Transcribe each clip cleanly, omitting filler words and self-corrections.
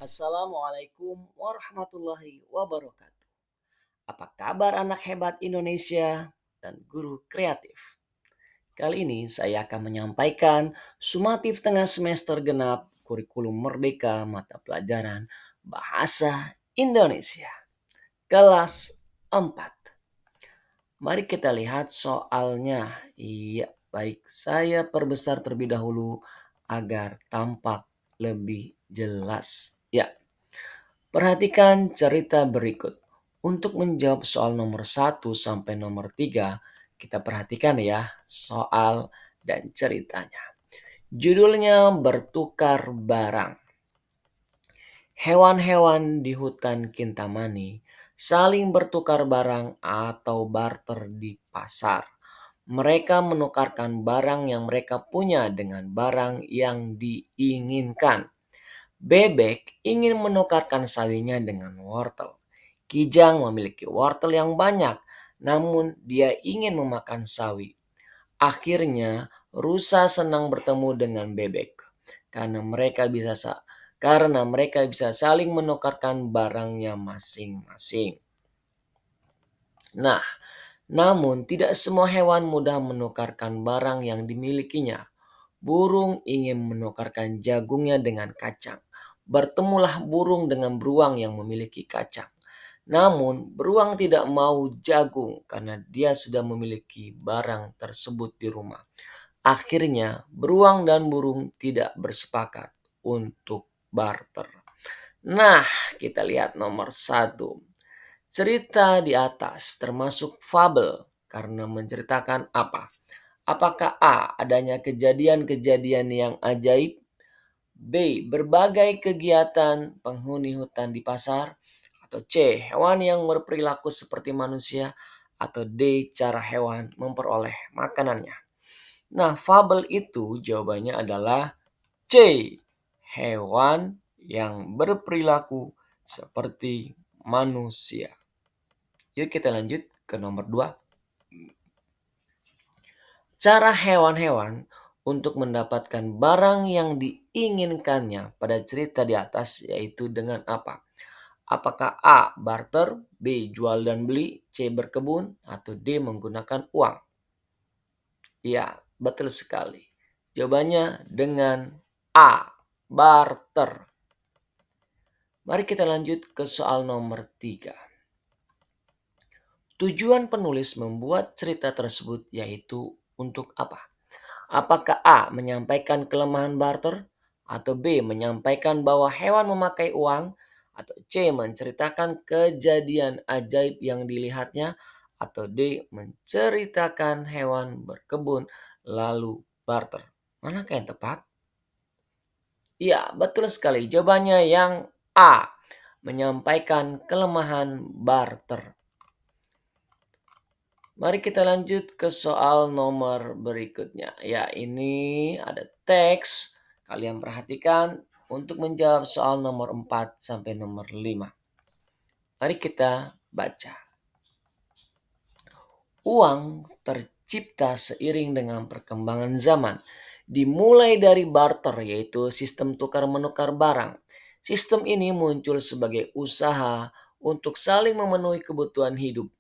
Assalamualaikum warahmatullahi wabarakatuh. Apa kabar anak hebat Indonesia dan guru kreatif? Kali ini saya akan menyampaikan sumatif tengah semester genap kurikulum merdeka mata pelajaran Bahasa Indonesia kelas 4. Mari kita lihat soalnya. Iya, baik. Saya perbesar terlebih dahulu agar tampak lebih jelas. Ya, perhatikan cerita berikut. Untuk menjawab soal nomor 1 sampai nomor 3, kita perhatikan ya soal dan ceritanya. Judulnya bertukar barang. Hewan-hewan di hutan Kintamani saling bertukar barang atau barter di pasar. Mereka menukarkan barang yang mereka punya dengan barang yang diinginkan. Bebek ingin menukarkan sawinya dengan wortel. Kijang memiliki wortel yang banyak, namun dia ingin memakan sawi. Akhirnya, rusa senang bertemu dengan bebek karena mereka bisa saling menukarkan barangnya masing-masing. Nah, namun tidak semua hewan mudah menukarkan barang yang dimilikinya. Burung ingin menukarkan jagungnya dengan kacang. Bertemulah burung dengan beruang yang memiliki kacang. Namun, beruang tidak mau jagung karena dia sudah memiliki barang tersebut di rumah. Akhirnya, beruang dan burung tidak bersepakat untuk barter. Nah, kita lihat nomor 1. Cerita di atas termasuk fabel karena menceritakan apa? Apakah A. Adanya kejadian-kejadian yang ajaib? B. Berbagai kegiatan penghuni hutan di pasar? Atau C. Hewan yang berperilaku seperti manusia? Atau D. Cara hewan memperoleh makanannya? Nah, fabel itu jawabannya adalah C. Hewan yang berperilaku seperti manusia. Yuk kita lanjut ke nomor 2. Cara hewan-hewan untuk mendapatkan barang yang diinginkannya pada cerita di atas yaitu dengan apa? Apakah A. Barter, B. Jual dan beli, C. Berkebun, atau D. Menggunakan uang? Ya, betul sekali. Jawabannya dengan A. Barter. Mari kita lanjut ke soal nomor 3. Tujuan penulis membuat cerita tersebut yaitu untuk apa? Apakah A. Menyampaikan kelemahan barter? Atau B. Menyampaikan bahwa hewan memakai uang? Atau C. Menceritakan kejadian ajaib yang dilihatnya? Atau D. Menceritakan hewan berkebun lalu barter? Manakah yang tepat? Ya, betul sekali. Jawabannya yang A. Menyampaikan kelemahan barter. Mari kita lanjut ke soal nomor berikutnya. Ya, ini ada teks. Kalian perhatikan untuk menjawab soal nomor 4 sampai nomor 5. Mari kita baca. Uang tercipta seiring dengan perkembangan zaman. Dimulai dari barter yaitu sistem tukar-menukar barang. Sistem ini muncul sebagai usaha untuk saling memenuhi kebutuhan hidup.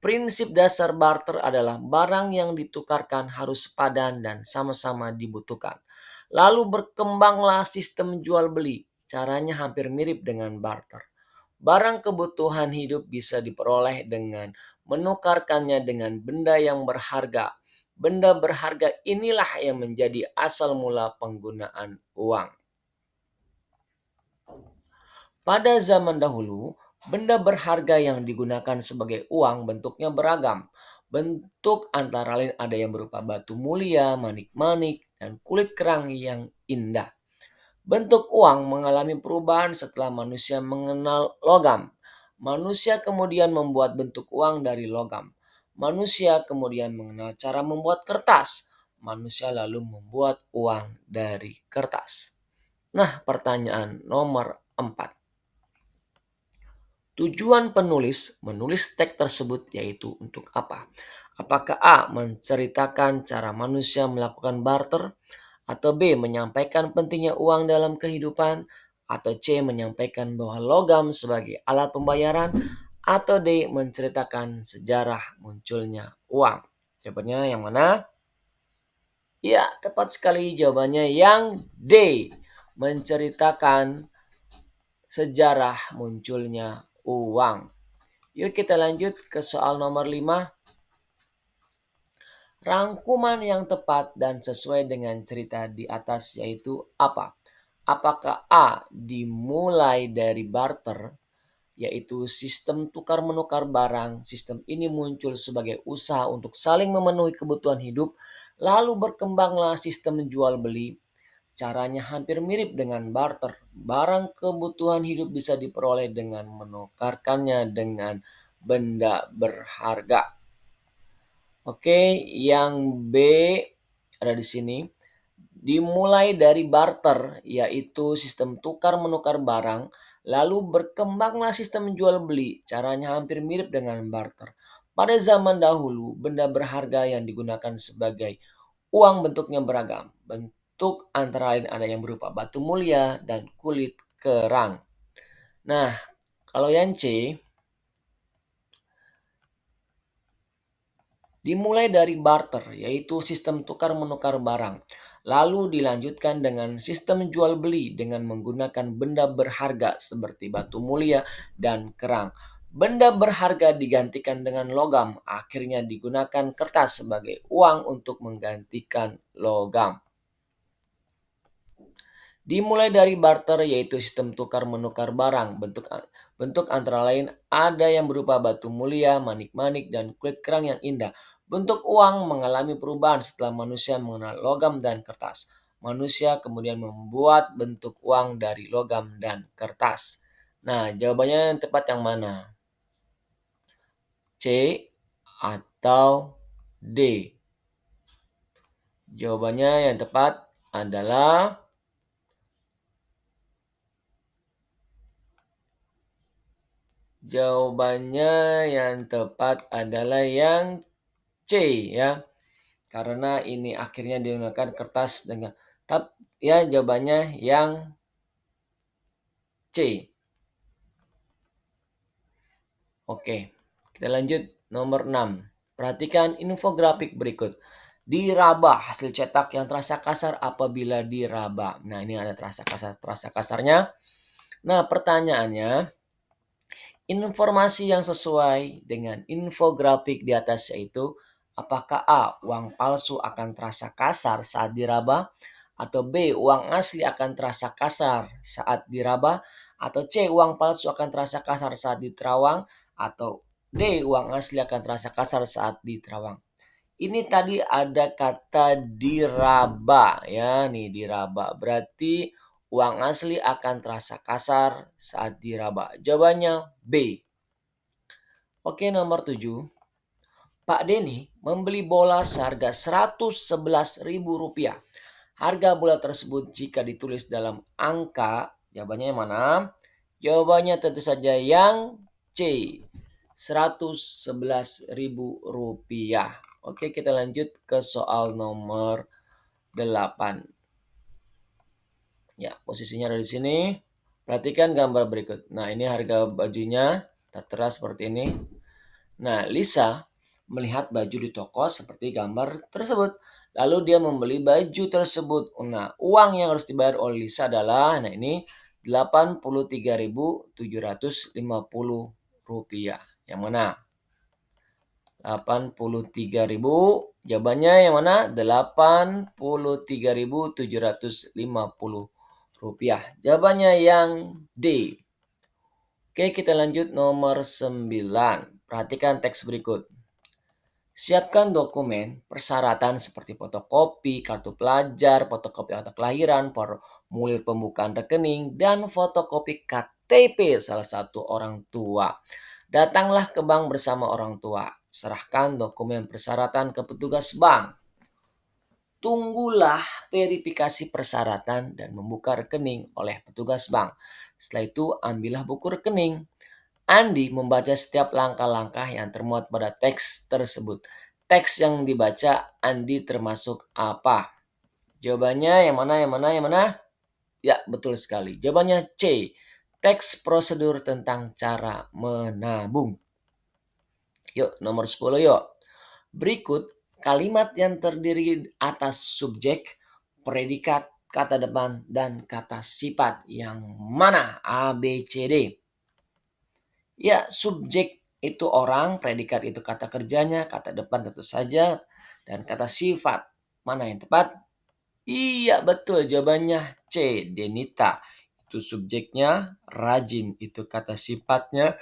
Prinsip dasar barter adalah barang yang ditukarkan harus sepadan dan sama-sama dibutuhkan. Lalu berkembanglah sistem jual beli. Caranya hampir mirip dengan barter. Barang kebutuhan hidup bisa diperoleh dengan menukarkannya dengan benda yang berharga. Benda berharga inilah yang menjadi asal mula penggunaan uang. Pada zaman dahulu, benda berharga yang digunakan sebagai uang bentuknya beragam. Bentuk antara lain ada yang berupa batu mulia, manik-manik, dan kulit kerang yang indah. Bentuk uang mengalami perubahan setelah manusia mengenal logam. Manusia kemudian membuat bentuk uang dari logam. Manusia kemudian mengenal cara membuat kertas. Manusia lalu membuat uang dari kertas. Nah, pertanyaan nomor 4. Tujuan penulis menulis teks tersebut yaitu untuk apa? Apakah A. Menceritakan cara manusia melakukan barter? Atau B. Menyampaikan pentingnya uang dalam kehidupan? Atau C. menyampaikan bahwa logam sebagai alat pembayaran? Atau D. menceritakan sejarah munculnya uang? Jawabannya yang mana? Ya, tepat sekali jawabannya yang D. Menceritakan sejarah munculnya uang. Yuk kita lanjut ke soal nomor 5. Rangkuman yang tepat dan sesuai dengan cerita di atas yaitu apa? Apakah A. dimulai dari barter, yaitu sistem tukar-menukar barang? Sistem ini muncul sebagai usaha untuk saling memenuhi kebutuhan hidup, lalu berkembanglah sistem jual beli. Caranya hampir mirip dengan barter. Barang kebutuhan hidup bisa diperoleh dengan menukarkannya dengan benda berharga. Oke, yang B ada di sini. Dimulai dari barter, yaitu sistem tukar-menukar barang, lalu berkembanglah sistem jual beli. Caranya hampir mirip dengan barter. Pada zaman dahulu, benda berharga yang digunakan sebagai uang bentuknya beragam. Bentuk antara lain ada yang berupa batu mulia dan kulit kerang. Nah, kalau yang C, dimulai dari barter, yaitu sistem tukar-menukar barang. Lalu dilanjutkan dengan sistem jual beli dengan menggunakan benda berharga seperti batu mulia dan kerang. Benda berharga digantikan dengan logam, akhirnya digunakan kertas sebagai uang untuk menggantikan logam. Dimulai dari barter, yaitu sistem tukar-menukar barang. Bentuk antara lain ada yang berupa batu mulia, manik-manik, dan kulit kerang yang indah. Bentuk uang mengalami perubahan setelah manusia mengenal logam dan kertas. Manusia kemudian membuat bentuk uang dari logam dan kertas. Nah, jawabannya yang tepat yang mana? C atau D? Jawabannya yang tepat adalah yang tepat adalah yang C ya. Karena ini akhirnya digunakan kertas dengan ya, jawabannya yang C. Oke, kita lanjut nomor 6. Perhatikan infografik berikut. Diraba, hasil cetak yang terasa kasar apabila diraba. Nah, ini ada terasa kasarnya. Nah, pertanyaannya, informasi yang sesuai dengan infografik di atas yaitu apakah A. uang palsu akan terasa kasar saat diraba, atau B. uang asli akan terasa kasar saat diraba, atau C. uang palsu akan terasa kasar saat diterawang, atau D. uang asli akan terasa kasar saat diterawang. Ini tadi ada kata diraba ya, nih diraba. Berarti uang asli akan terasa kasar saat diraba. Jawabannya B. Oke, nomor 7. Pak Denny membeli bola seharga Rp111.000. Harga bola tersebut jika ditulis dalam angka, jawabannya yang mana? Jawabannya tentu saja yang C. Rp111.000. Oke, kita lanjut ke soal nomor 8. Ya, posisinya ada di sini. Perhatikan gambar berikut. Nah, ini harga bajunya tertera seperti ini. Nah, Lisa melihat baju di toko seperti gambar tersebut. Lalu dia membeli baju tersebut. Nah, uang yang harus dibayar oleh Lisa adalah, nah ini Rp83.750. Yang mana? 83.000. Jawabannya yang mana? Rp83.750. Jawabannya yang D. Oke, kita lanjut nomor 9. Perhatikan teks berikut. Siapkan dokumen persyaratan seperti fotokopi kartu pelajar, fotokopi akta kelahiran, formulir pembukaan rekening, dan fotokopi KTP salah satu orang tua. Datanglah ke bank bersama orang tua. Serahkan dokumen persyaratan ke petugas bank. Tunggulah verifikasi persyaratan dan membuka rekening oleh petugas bank. Setelah itu, ambillah buku rekening. Andi membaca setiap langkah-langkah yang termuat pada teks tersebut. Teks yang dibaca Andi termasuk apa? Jawabannya yang mana? Ya, betul sekali. Jawabannya C. Teks prosedur tentang cara menabung. Yuk, nomor 10 yuk. Berikut kalimat yang terdiri atas subjek, predikat, kata depan, dan kata sifat. Yang mana? A, B, C, D. Ya, subjek itu orang, predikat itu kata kerjanya, kata depan tentu saja, dan kata sifat. Mana yang tepat? Iya, betul. Jawabannya C, Denita. Itu subjeknya, rajin itu kata sifatnya,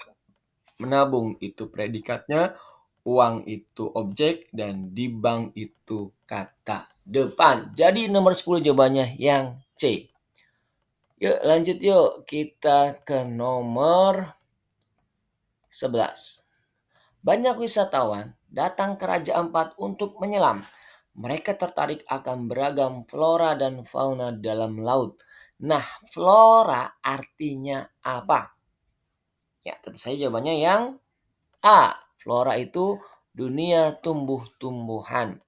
menabung itu predikatnya, uang itu objek, dan di bank itu kata depan. Jadi nomor 10 jawabannya yang C. Yuk lanjut yuk. Kita ke nomor 11. Banyak wisatawan datang ke Raja Ampat untuk menyelam. Mereka tertarik akan beragam flora dan fauna dalam laut. Nah, flora artinya apa? Ya, tentu saja jawabannya yang A. Flora itu dunia tumbuh-tumbuhan.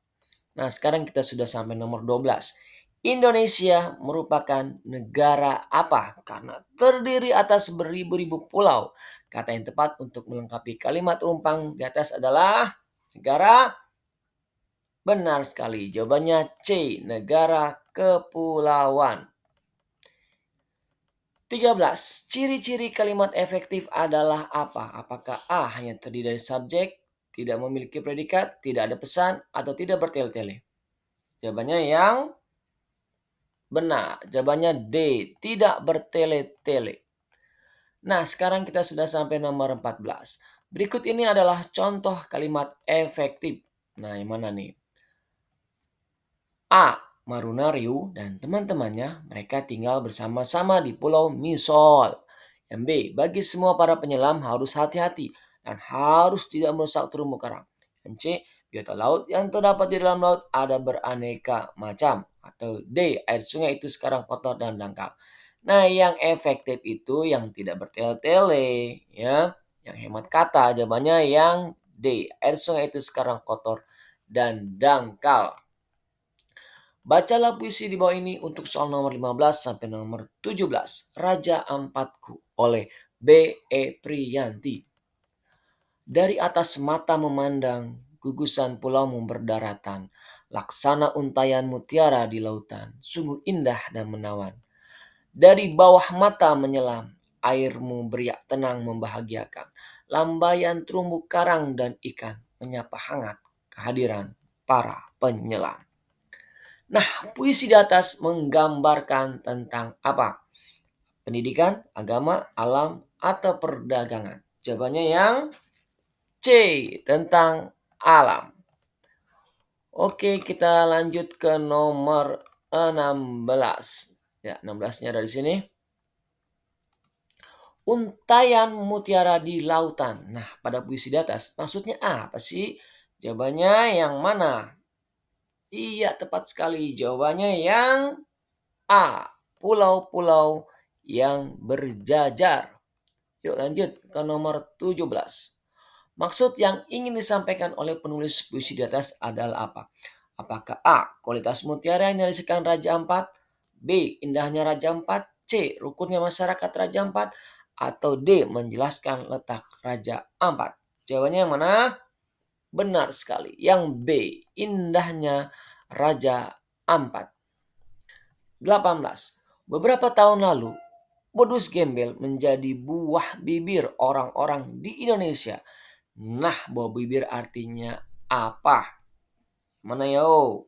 Nah, sekarang kita sudah sampai nomor 12. Indonesia merupakan negara apa? Karena terdiri atas beribu-ribu pulau. Kata yang tepat untuk melengkapi kalimat rumpang di atas adalah negara. Benar sekali. Jawabannya C. Negara kepulauan. 13. Ciri-ciri kalimat efektif adalah apa? Apakah A. Hanya terdiri dari subjek, tidak memiliki predikat, tidak ada pesan, atau tidak bertele-tele? Jawabannya yang benar. Jawabannya D. Tidak bertele-tele. Nah, sekarang kita sudah sampai nomor 14. Berikut ini adalah contoh kalimat efektif. Nah, yang mana nih? A. Marunariu dan teman-temannya mereka tinggal bersama-sama di Pulau Misol. Yang B. Bagi semua para penyelam harus hati-hati dan harus tidak merusak terumbu karang. Yang C. Biota laut yang terdapat di dalam laut ada beraneka macam. Atau D. Air sungai itu sekarang kotor dan dangkal. Nah, yang efektif itu yang tidak bertele-tele, ya. Yang hemat kata, jawabannya yang D. Air sungai itu sekarang kotor dan dangkal. Bacalah puisi di bawah ini untuk soal nomor 15 sampai nomor 17. Raja Ampatku oleh B.E. Priyanti. Dari atas mata memandang, gugusan pulaumu berdaratan. Laksana untayan mutiara di lautan, sungguh indah dan menawan. Dari bawah mata menyelam, airmu beriak tenang membahagiakan. Lambaian terumbu karang dan ikan menyapa hangat kehadiran para penyelam. Nah, puisi di atas menggambarkan tentang apa? Pendidikan, agama, alam, atau perdagangan? Jawabannya yang C, tentang alam. Oke, kita lanjut ke nomor 16. Ya, 16-nya dari sini. Untaian mutiara di lautan. Nah, pada puisi di atas, maksudnya apa sih? Jawabannya yang mana? Iya, tepat sekali. Jawabannya yang A. Pulau-pulau yang berjajar. Yuk lanjut ke nomor 17. Maksud yang ingin disampaikan oleh penulis puisi di atas adalah apa? Apakah A. Kualitas mutiara yang dihasilkan Raja Ampat? B. Indahnya Raja Ampat? C. Rukunnya masyarakat Raja Ampat? Atau D. Menjelaskan letak Raja Ampat? Jawabannya yang mana? Benar sekali. Yang B. Indahnya Raja Ampat. 18. Beberapa tahun lalu, modus gembel menjadi buah bibir orang-orang di Indonesia. Nah, buah bibir artinya apa? Mana yo?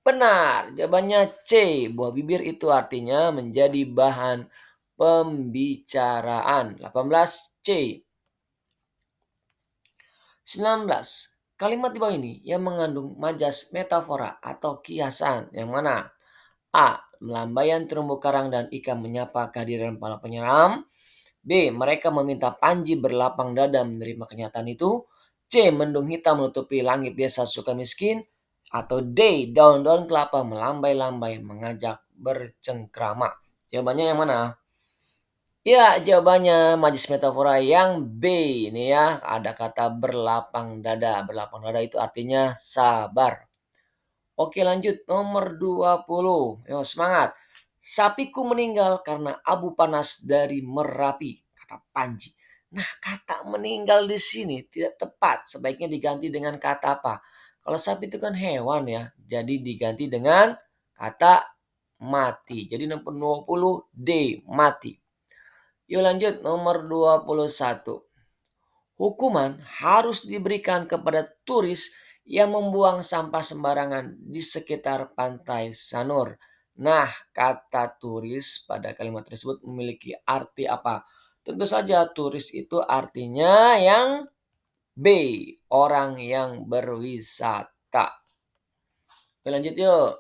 Benar, jawabannya C. Buah bibir itu artinya menjadi bahan pembicaraan. 18 C. 19. Kalimat di bawah ini yang mengandung majas metafora atau kiasan. Yang mana? A. Melambaian terumbu karang dan ikan menyapa kehadiran para penyelam. B. Mereka meminta Panji berlapang dada menerima kenyataan itu. C. Mendung hitam menutupi langit desa Sukamiskin. Atau D. Daun-daun kelapa melambai-lambai mengajak bercengkrama. Jawabannya yang mana? Ya, jawabannya majis metafora yang B. Ini ya, ada kata berlapang dada. Berlapang dada itu artinya sabar. Oke lanjut nomor 20. Yo semangat. Sapiku meninggal karena abu panas dari Merapi, kata Panji. Nah, kata meninggal di sini tidak tepat. Sebaiknya diganti dengan kata apa? Kalau sapi itu kan hewan ya, jadi diganti dengan kata mati. Jadi nomor 20 D, mati. Yuk lanjut nomor 21. Hukuman harus diberikan kepada turis yang membuang sampah sembarangan di sekitar pantai Sanur. Nah, kata turis pada kalimat tersebut memiliki arti apa? Tentu saja turis itu artinya yang B, orang yang berwisata. Oke, lanjut yuk.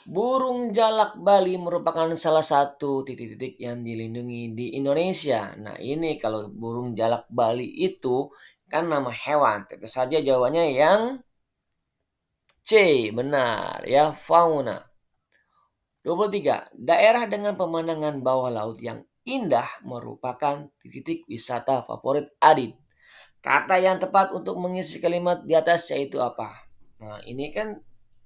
Burung jalak Bali merupakan salah satu titik-titik yang dilindungi di Indonesia. Nah, ini kalau burung jalak Bali itu kan nama hewan. Tentu saja jawabannya yang C, benar ya, fauna. 23. Daerah dengan pemandangan bawah laut yang indah merupakan titik wisata favorit Adit. Kata yang tepat untuk mengisi kalimat di atas yaitu apa? Nah, ini kan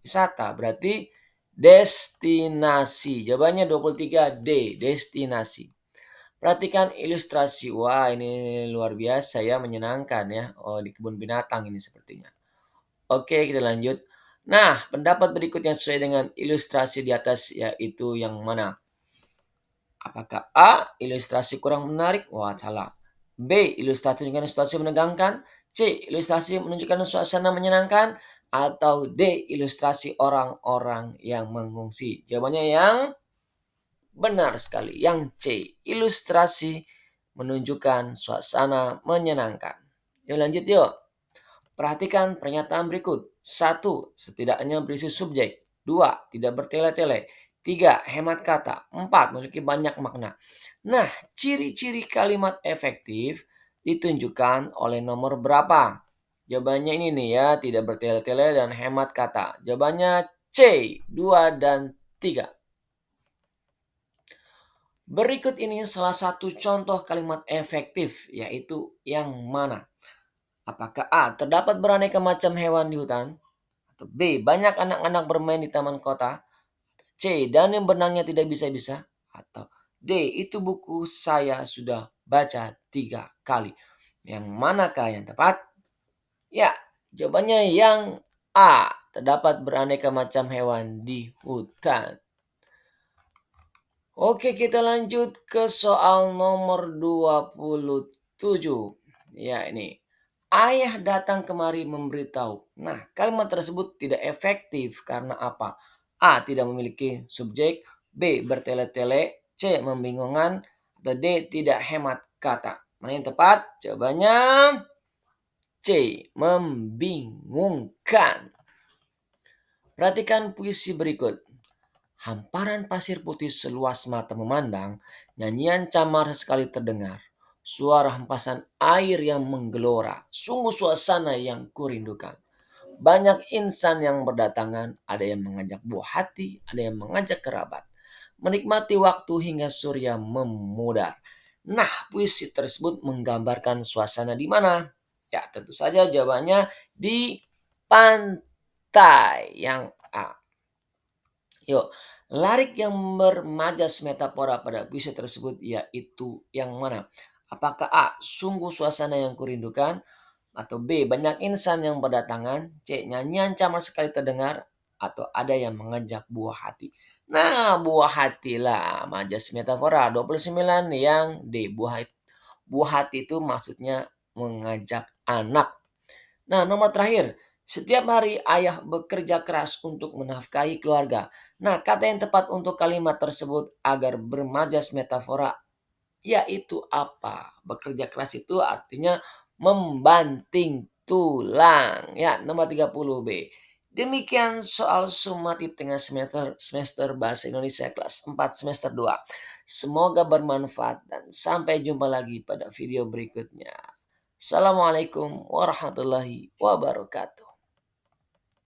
wisata, berarti destinasi. Jawabannya 23 D, destinasi. Perhatikan ilustrasi. Wah, ini luar biasa ya, menyenangkan ya. Oh, di kebun binatang ini sepertinya. Oke, kita lanjut. Nah, pendapat berikutnya sesuai dengan ilustrasi di atas yaitu yang mana? Apakah A, ilustrasi kurang menarik? Wah, salah. B, ilustrasi menunjukkan situasi menegangkan. C, ilustrasi menunjukkan suasana menyenangkan. Atau D, ilustrasi orang-orang yang mengungsi. Jawabannya yang benar sekali. Yang C, ilustrasi menunjukkan suasana menyenangkan. Yuk lanjut yuk. Perhatikan pernyataan berikut. 1. Setidaknya berisi subjek. 2. Tidak bertele-tele. 3. Hemat kata. 4. Memiliki banyak makna. Nah, ciri-ciri kalimat efektif ditunjukkan oleh nomor berapa? Jawabannya ini nih ya, tidak bertele-tele dan hemat kata. Jawabannya C, 2 dan 3. Berikut ini salah satu contoh kalimat efektif, yaitu yang mana? Apakah A, terdapat beraneka macam hewan di hutan? Atau B, banyak anak-anak bermain di taman kota? C, dan yang benangnya tidak bisa-bisa? Atau D, itu buku saya sudah baca 3 kali. Yang manakah yang tepat? Ya, jawabannya yang A, terdapat beraneka macam hewan di hutan. Oke, kita lanjut ke soal nomor 27. Ya, ini. Ayah datang kemari memberitahu. Nah, kalimat tersebut tidak efektif karena apa? A, tidak memiliki subjek. B, bertele-tele. C, membingungkan. Atau D, tidak hemat kata. Mana yang tepat? Jawabannya C, membingungkan. Perhatikan puisi berikut. Hamparan pasir putih seluas mata memandang, nyanyian camar sesekali terdengar. Suara hempasan air yang menggelora, sungguh suasana yang kurindukan. Banyak insan yang berdatangan, ada yang mengajak buah hati, ada yang mengajak kerabat. Menikmati waktu hingga surya memudar. Nah, puisi tersebut menggambarkan suasana di mana? Ya, tentu saja jawabannya di pantai yang A. Yuk, larik yang bermajas metafora pada puisi tersebut yaitu yang mana? Apakah A, sungguh suasana yang kurindukan? Atau B, banyak insan yang berdatangan? C, nyanyian camar sekali terdengar? Atau ada yang mengajak buah hati? Nah, buah hati lah, majas metafora 29 yang D, buah hati. Buah hati itu maksudnya mengajak anak. Nah, nomor terakhir, setiap hari ayah bekerja keras untuk menafkahi keluarga. Nah, kata yang tepat untuk kalimat tersebut agar bermajas metafora yaitu apa? Bekerja keras itu artinya membanting tulang. Ya, nomor 30 B. Demikian soal sumatif tengah semester Bahasa Indonesia kelas 4 semester 2. Semoga bermanfaat dan sampai jumpa lagi pada video berikutnya. Assalamualaikum warahmatullahi wabarakatuh.